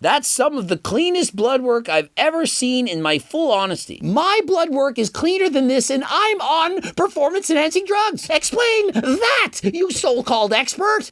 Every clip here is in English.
That's some of the cleanest blood work I've ever seen in my full honesty. My blood work is cleaner than this and I'm on performance-enhancing drugs. Explain that, you so-called expert.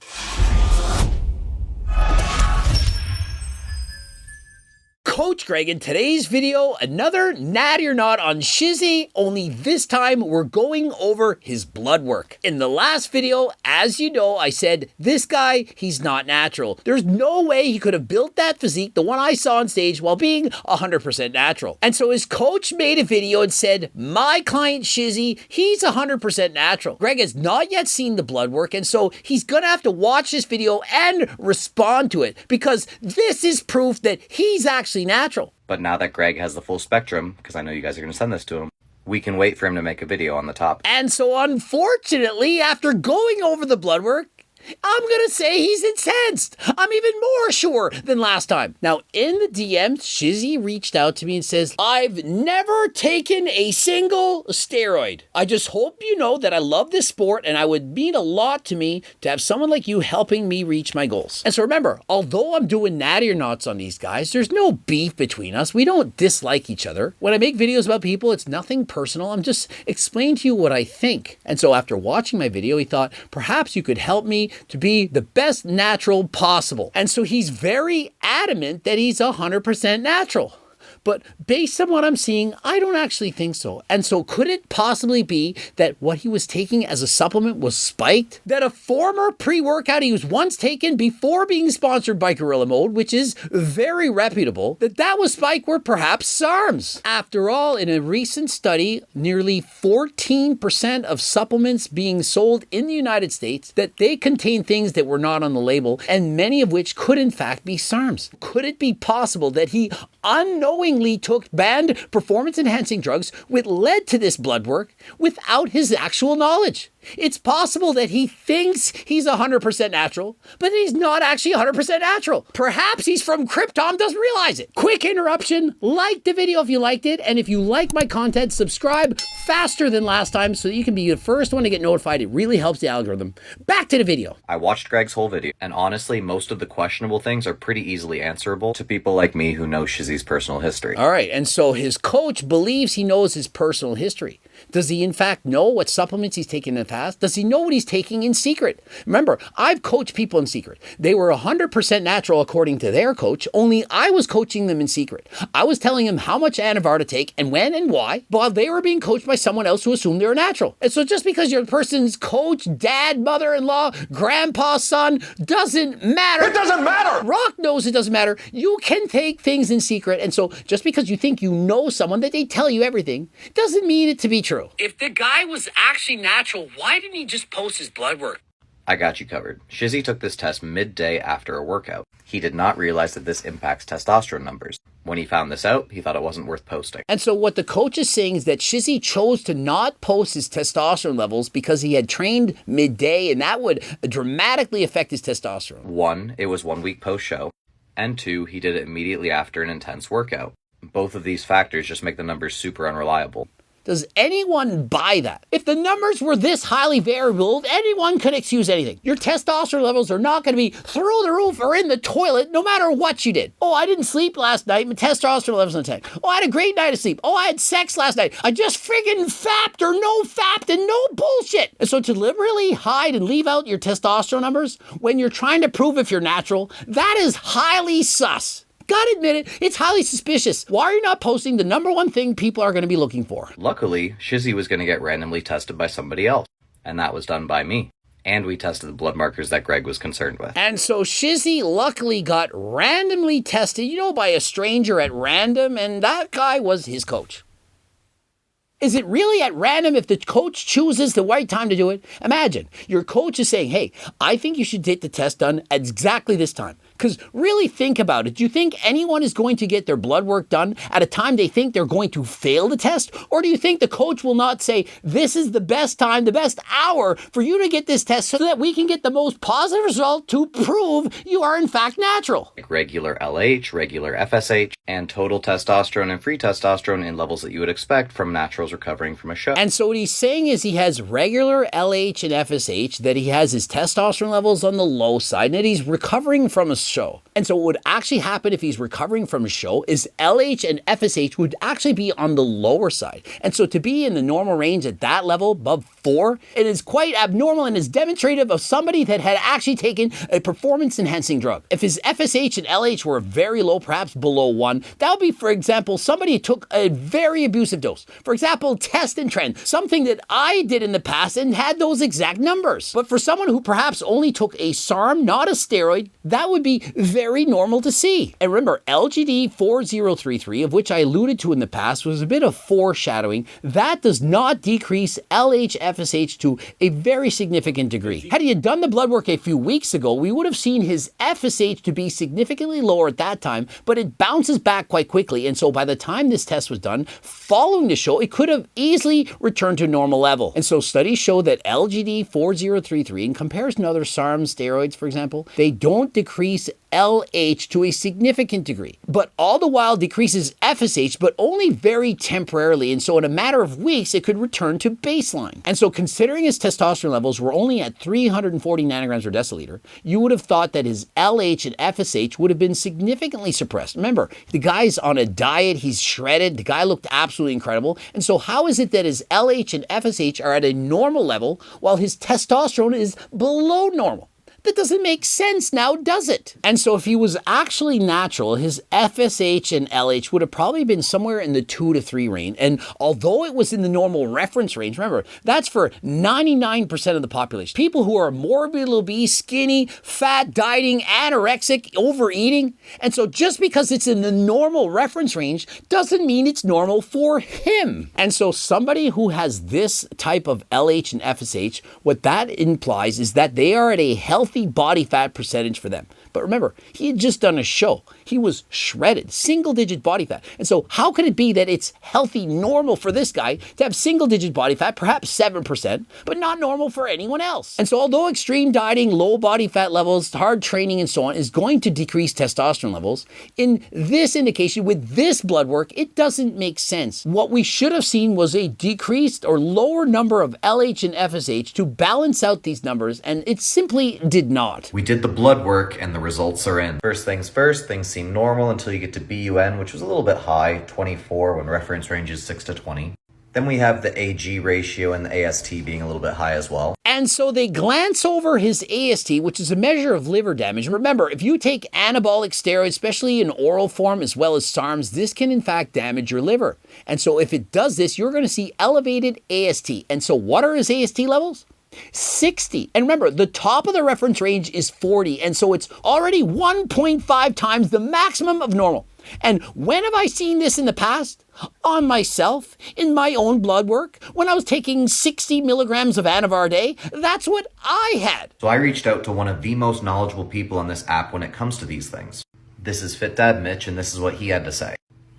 Coach Greg, in today's video, another natty or not on Shizzy, only this time we're going over his blood work. In the last video, as you know, I said, this guy, he's not natural. There's no way he could have built that physique, the one I saw on stage, while being 100% natural. And so his coach made a video and said, my client Shizzy, he's 100% natural. Greg has not yet seen the blood work, and so he's gonna have to watch this video and respond to it, because this is proof that he's actually natural. But now that Greg has the full spectrum, because I know you guys are going to send this to him, we can wait for him to make a video on the top. And so unfortunately, after going over the blood work, I'm gonna say he's incensed. I'm even more sure than last time. Now, in the DMs, Shizzy reached out to me and says, I've never taken a single steroid. I just hope you know that I love this sport and it would mean a lot to me to have someone like you helping me reach my goals. And so remember, although I'm doing natty or nots on these guys, there's no beef between us. We don't dislike each other. When I make videos about people, it's nothing personal. I'm just explaining to you what I think. And so after watching my video, he thought, perhaps you could help me to be the best natural possible. And so he's very adamant that he's 100% natural. But based on what I'm seeing, I don't actually think so. And so could it possibly be that what he was taking as a supplement was spiked? That a former pre-workout he was once taken before being sponsored by Gorilla Mode, which is very reputable, that was spiked were perhaps SARMs. After all, in a recent study, nearly 14% of supplements being sold in the United States, that they contain things that were not on the label, and many of which could in fact be SARMs. Could it be possible that he unknowingly took banned performance-enhancing drugs which led to this blood work without his actual knowledge? It's possible that he thinks he's 100% natural, but he's not actually 100% natural. Perhaps he's from Krypton, doesn't realize it. Quick interruption, like the video if you liked it, and if you like my content, subscribe faster than last time so that you can be the first one to get notified. It really helps the algorithm. Back to the video. I watched Greg's whole video, and honestly, most of the questionable things are pretty easily answerable to people like me who know Shizzy's personal history. All right, and so his coach believes he knows his personal history. Does he in fact know what supplements he's taken in the past? Does he know what he's taking in secret? Remember, I've coached people in secret. They were 100% natural according to their coach, only I was coaching them in secret. I was telling them how much Anavar to take and when and why, while they were being coached by someone else who assumed they were natural. And so just because you're a person's coach, dad, mother-in-law, grandpa, son, doesn't matter. It doesn't matter! Rock knows it doesn't matter. You can take things in secret, and so just because you think you know someone, that they tell you everything, doesn't mean it to be true. If the guy was actually natural, why didn't he just post his blood work? I got you covered. Shizzy took this test midday after a workout. He did not realize that this impacts testosterone numbers. When he found this out, he thought it wasn't worth posting. And so what the coach is saying is that Shizzy chose to not post his testosterone levels because he had trained midday, and that would dramatically affect his testosterone. 1, it was 1 week post-show, and 2, he did it immediately after an intense workout. Both of these factors just make the numbers super unreliable. Does anyone buy that? If the numbers were this highly variable, anyone could excuse anything. Your testosterone levels are not going to be through the roof or in the toilet no matter what you did. Oh, I didn't sleep last night. My testosterone levels on 10. Oh, I had a great night of sleep. Oh, I had sex last night. I just friggin' fapped or no fapped and no bullshit. And so to deliberately hide and leave out your testosterone numbers when you're trying to prove if you're natural, that is highly sus. Gotta admit it, it's highly suspicious. Why are you not posting the #1 thing people are going to be looking for? Luckily, Shizzy was going to get randomly tested by somebody else, and that was done by me. And we tested the blood markers that Greg was concerned with. And so Shizzy luckily got randomly tested, by a stranger at random, and that guy was his coach. Is it really at random if the coach chooses the right time to do it? Imagine, your coach is saying, hey, I think you should get the test done at exactly this time. Because really think about it. Do you think anyone is going to get their blood work done at a time they think they're going to fail the test? Or do you think the coach will not say, this is the best time, the best hour for you to get this test so that we can get the most positive result to prove you are in fact natural? Like regular LH, regular FSH, and total testosterone and free testosterone in levels that you would expect from naturals recovering from a show. And so what he's saying is he has regular LH and FSH, that he has his testosterone levels on the low side, and that he's recovering from a show. And so what would actually happen if he's recovering from a show is LH and FSH would actually be on the lower side. And so to be in the normal range at that level, above 4, it is quite abnormal and is demonstrative of somebody that had actually taken a performance-enhancing drug. If his FSH and LH were very low, perhaps below 1, that would be, for example, somebody who took a very abusive dose. For example, test and trend, something that I did in the past and had those exact numbers. But for someone who perhaps only took a SARM, not a steroid, that would be very normal to see. And remember, LGD 4033, of which I alluded to in the past, was a bit of foreshadowing. That does not decrease LH-FSH to a very significant degree. Had he had done the blood work a few weeks ago, we would have seen his FSH to be significantly lower at that time, but it bounces back quite quickly. And so by the time this test was done, following the show, it could have easily returned to normal level. And so studies show that LGD 4033, in comparison to other SARM steroids, for example, they don't decrease LH to a significant degree, but all the while decreases FSH, but only very temporarily. And so in a matter of weeks, it could return to baseline. And so considering his testosterone levels were only at 340 nanograms per deciliter, you would have thought that his LH and FSH would have been significantly suppressed. Remember, the guy's on a diet, he's shredded, the guy looked absolutely incredible. And so how is it that his LH and FSH are at a normal level while his testosterone is below normal? That doesn't make sense now, does it? And so if he was actually natural, his FSH and LH would have probably been somewhere in the 2 to 3 range. And although it was in the normal reference range, remember, that's for 99% of the population. People who are morbidly obese, skinny, fat, dieting, anorexic, overeating. And so just because it's in the normal reference range doesn't mean it's normal for him. And so somebody who has this type of LH and FSH, what that implies is that they are at a healthy body fat percentage for them. But remember, he had just done a show. He was shredded, single-digit body fat. And so how could it be that it's healthy, normal for this guy to have single-digit body fat, perhaps 7%, but not normal for anyone else? And so although extreme dieting, low body fat levels, hard training, and so on is going to decrease testosterone levels, in this indication with this blood work, it doesn't make sense. What we should have seen was a decreased or lower number of LH and FSH to balance out these numbers, and it simply did not. We did the blood work and the results are in. First things first, things seem normal until you get to BUN, which was a little bit high, 24 when reference range is 6 to 20. Then we have the AG ratio and the AST being a little bit high as well. And so they glance over his AST, which is a measure of liver damage. Remember, if you take anabolic steroids, especially in oral form as well as SARMs, this can in fact damage your liver. And so if it does this, you're going to see elevated AST. And so what are his AST levels? 60. And remember, the top of the reference range is 40. And so it's already 1.5 times the maximum of normal. And when have I seen this in the past? On myself, in my own blood work, when I was taking 60 milligrams of Anavar a day. That's what I had. So I reached out to one of the most knowledgeable people on this app when it comes to these things. This is Fit Dad Mitch, and this is what he had to say.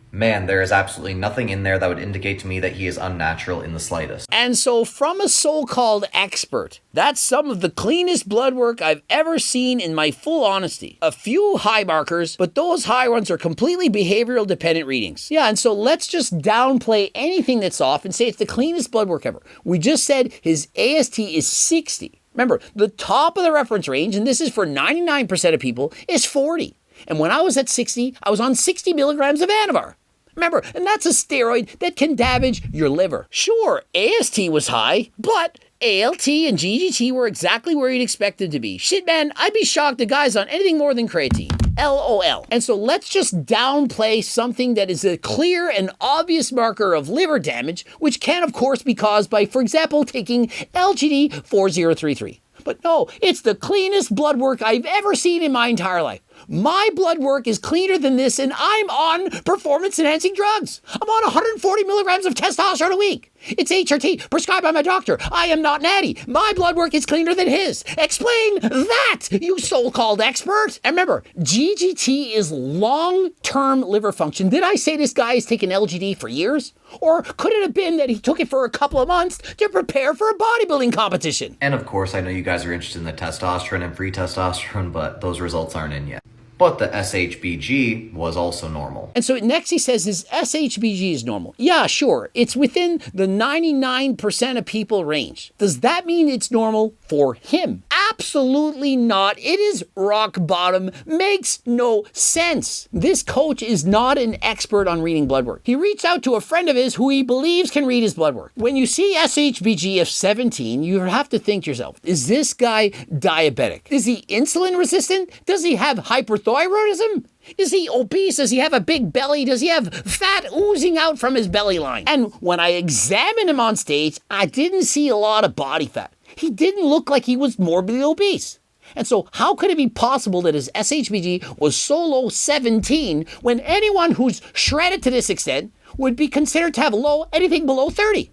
Man, there is absolutely nothing in there that would indicate to me that he is unnatural in the slightest. And so from a so-called expert, that's some of the cleanest blood work I've ever seen in my full honesty. A few high markers, but those high ones are completely behavioral dependent readings. Yeah, and so let's just downplay anything that's off and say it's the cleanest blood work ever. We just said his AST is 60. Remember, the top of the reference range, and this is for 99% of people, is 40. And when I was at 60, I was on 60 milligrams of Anavar. Remember, and that's a steroid that can damage your liver. Sure, AST was high, but ALT and GGT were exactly where you'd expect them to be. Shit, man, I'd be shocked the guy's on anything more than creatine. LOL. And so let's just downplay something that is a clear and obvious marker of liver damage, which can, of course, be caused by, for example, taking LGD 4033. But no, it's the cleanest blood work I've ever seen in my entire life. My blood work is cleaner than this, and I'm on performance-enhancing drugs. I'm on 140 milligrams of testosterone a week. It's HRT, prescribed by my doctor. I am not natty. My blood work is cleaner than his. Explain that, you so-called expert. And remember, GGT is long-term liver function. Did I say this guy has taken LGD for years? Or could it have been that he took it for a couple of months to prepare for a bodybuilding competition? And of course, I know you guys are interested in the testosterone and free testosterone, but those results aren't in yet. But the SHBG was also normal. And so next he says his SHBG is normal. Yeah, sure. It's within the 99% of people range. Does that mean it's normal for him? Absolutely not. It is rock bottom. Makes no sense. This coach is not an expert on reading blood work. He reached out to a friend of his who he believes can read his blood work. When you see SHBG of 17, you have to think to yourself, is this guy diabetic? Is he insulin resistant? Does he have hyperthyroidism? Is he obese? Does he have a big belly? Does he have fat oozing out from his belly line? And when I examined him on stage, I didn't see a lot of body fat. He didn't look like he was morbidly obese. And so how could it be possible that his SHBG was so low 17 when anyone who's shredded to this extent would be considered to have low anything below 30?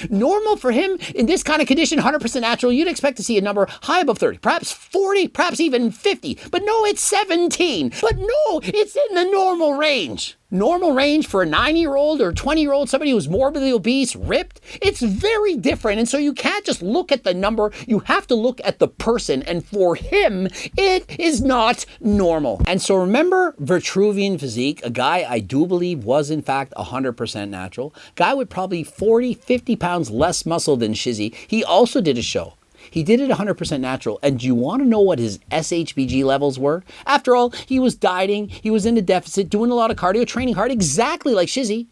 Normal for him in this kind of condition, 100% natural, you'd expect to see a number high above 30, perhaps 40, perhaps even 50. But no, it's 17. But no, it's in the normal range. Normal range for a 90-year-old or 20-year-old, somebody who's morbidly obese, ripped, it's very different. And so you can't just look at the number, you have to look at the person. And for him, it is not normal. And so remember Vitruvian physique, a guy I do believe was in fact 100% natural, guy with probably 40, 50 pounds less muscle than Shizzy. He also did a show. He did it 100% natural. And do you want to know what his SHBG levels were? After all, he was dieting, he was in a deficit, doing a lot of cardio, training hard, exactly like Shizzy.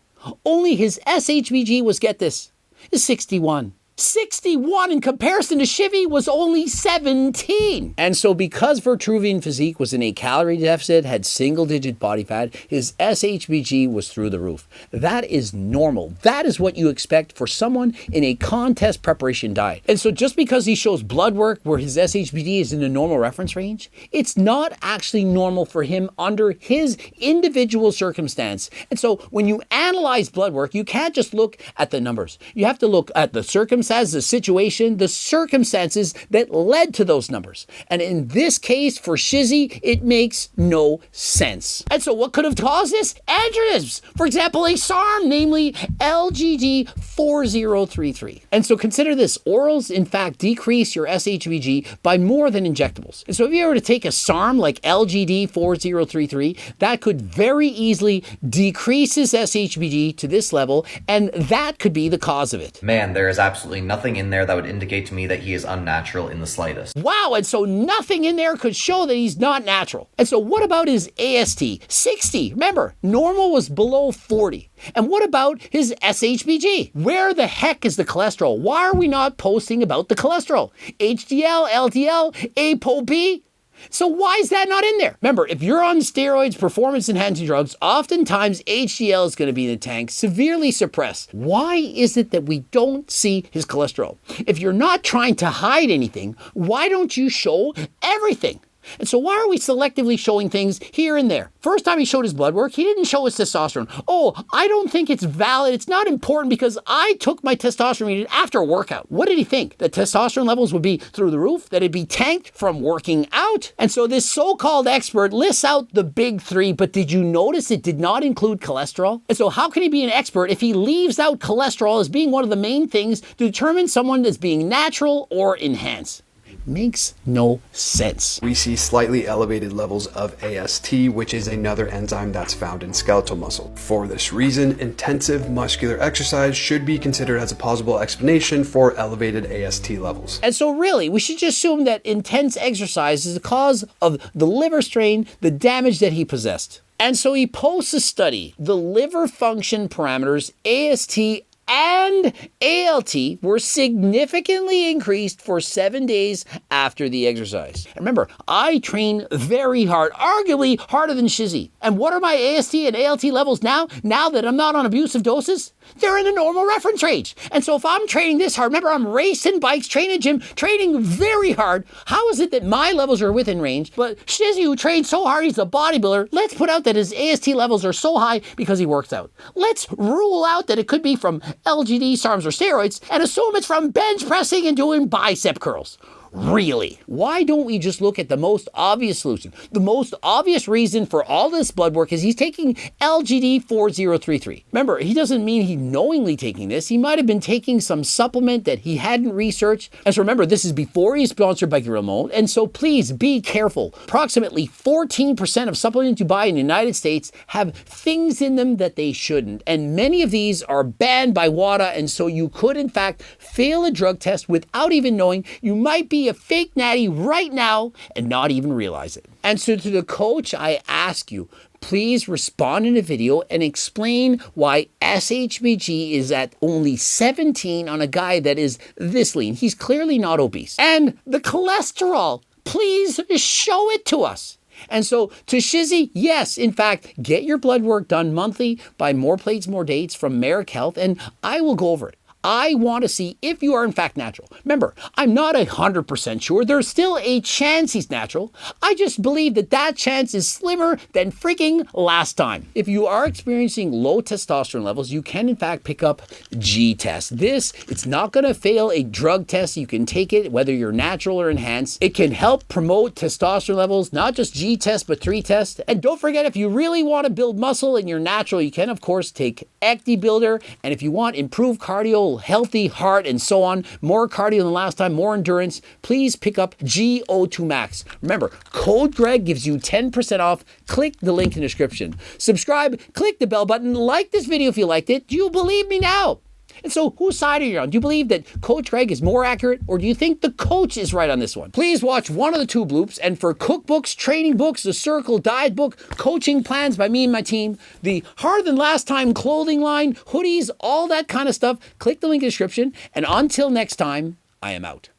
Only his SHBG was, get this, is 61. 61 in comparison to Shivy was only 17. And so because Vitruvian physique was in a calorie deficit, had single-digit body fat, his SHBG was through the roof. That is normal. That is what you expect for someone in a contest preparation diet. And so just because he shows blood work where his SHBG is in the normal reference range, it's not actually normal for him under his individual circumstance. And so when you analyze blood work, you can't just look at the numbers. You have to look at the circumstances, the situation, the circumstances that led to those numbers. And in this case, for Shizzy, it makes no sense. And so what could have caused this? Androgens. For example, a SARM, namely LGD 4033. And so consider this, orals in fact decrease your SHBG by more than injectables. And so if you were to take a SARM like LGD 4033, that could very easily decrease his SHBG to this level, and that could be the cause of it. Man, there is absolutely nothing in there that would indicate to me that he is unnatural in the slightest. Wow, and so nothing in there could show that he's not natural. And so what about his AST? 60. Remember, normal was below 40. And what about his SHBG? Where the heck is the cholesterol? Why are we not posting about the cholesterol? HDL, LDL, ApoB? So why is that not in there? Remember, if you're on steroids, performance-enhancing drugs, oftentimes HDL is going to be in the tank, severely suppressed. Why is it that we don't see his cholesterol? If you're not trying to hide anything, why don't you show everything? And so why are we selectively showing things here and there? First time he showed his blood work, he didn't show his testosterone. Oh, I don't think it's valid. It's not important because I took my testosterone reading after a workout. What did he think? That testosterone levels would be through the roof? That it'd be tanked from working out? And so this so-called expert lists out the big three, but did you notice it did not include cholesterol? And so how can he be an expert if he leaves out cholesterol as being one of the main things to determine someone as being natural or enhanced? Makes no sense. We see slightly elevated levels of AST, which is another enzyme that's found in skeletal muscle. For this reason, intensive muscular exercise should be considered as a plausible explanation for elevated AST levels. And so really, we should just assume that intense exercise is the cause of the liver strain, the damage that he possessed. And so he posts a study. The liver function parameters, AST and ALT, were significantly increased for 7 days after the exercise. And remember, I train very hard, arguably harder than Shizzy. And what are my AST and ALT levels now? Now that I'm not on abusive doses? They're in the normal reference range. And so if I'm training this hard, remember I'm racing bikes, training gym, training very hard, how is it that my levels are within range, but Shizzy, who trains so hard, he's a bodybuilder, let's put out that his AST levels are so high because he works out. Let's rule out that it could be from LGD, SARMs, or steroids, and assume it's from bench pressing and doing bicep curls. Really? Why don't we just look at the most obvious solution? The most obvious reason for all this blood work is he's taking LGD 4033. Remember, he doesn't mean he's knowingly taking this. He might have been taking some supplement that he hadn't researched. And so remember, this is before he's sponsored by Gorilla Mold. And so please be careful. Approximately 14% of supplements you buy in the United States have things in them that they shouldn't. And many of these are banned by WADA. And so you could, in fact, fail a drug test without even knowing. You might be be a fake natty right now and not even realize it. And so to the coach, I ask you, please respond in a video and explain why SHBG is at only 17 on a guy that is this lean. He's clearly not obese. And the cholesterol, please show it to us. And so to Shizzy, yes, in fact, get your blood work done monthly by More Plates, More Dates from Merrick Health, and I will go over it. I want to see if you are in fact natural. Remember, I'm not 100% sure. There's still a chance he's natural. I just believe that that chance is slimmer than freaking last time. If you are experiencing low testosterone levels, you can in fact pick up G-test. It's not going to fail a drug test. You can take it whether you're natural or enhanced. It can help promote testosterone levels, not just G-test, but 3-test. And don't forget, if you really want to build muscle and you're natural, you can of course take Ecti Builder. And if you want improved cardio, healthy heart, and so on, more cardio than last time, more endurance, please pick up GO2 Max. Remember, code Greg gives you 10% off. Click the link in the description. Subscribe, click the bell button, like this video if you liked it. Do you believe me now? And so whose side are you on? Do you believe that Coach Greg is more accurate, or do you think the coach is right on this one? Please watch one of the 2 bloops, and for cookbooks, training books, the Circle diet book, coaching plans by me and my team, the Harder Than Last Time clothing line, hoodies, all that kind of stuff, click the link in the description. And until next time, I am out.